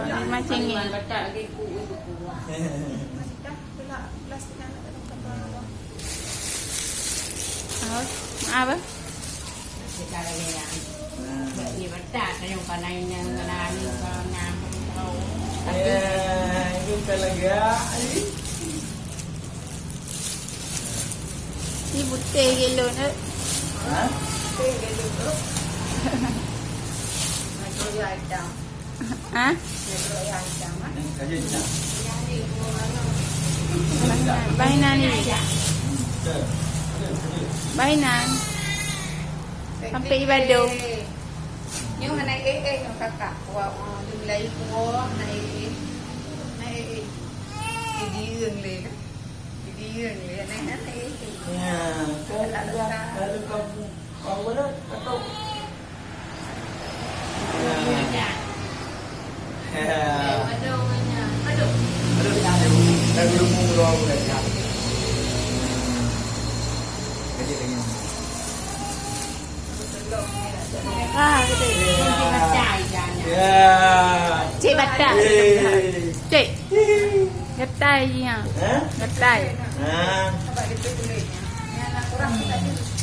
Macing Man baca lagi ku ku. Dah pula plastik anak dalam kapal bawah. apa? Kita lagi yang. Ni baca yang panainya nganani ngam kau. Jumpa lagi ya. Ni putih gelo ni. Ha? Dia dulu. Macam dia ada. Ha? Dia ada mah. Kaji tak? Bainan ni. Bainan. Sampai Ibadah. Nhưng mà này nó kakak wa đừng lấy của này này đi đường liền đi đường liền này hết này Ya, kalau kau mana atau Aduh nya. Aduh. dah belum mula dah siap. Kaji lagi. Ah, betul. Baca jangan. Ya. Cik baca. Cik. Getai je. Ha? Getai. Ha. apa itu tulisnya ya anak kurang tadi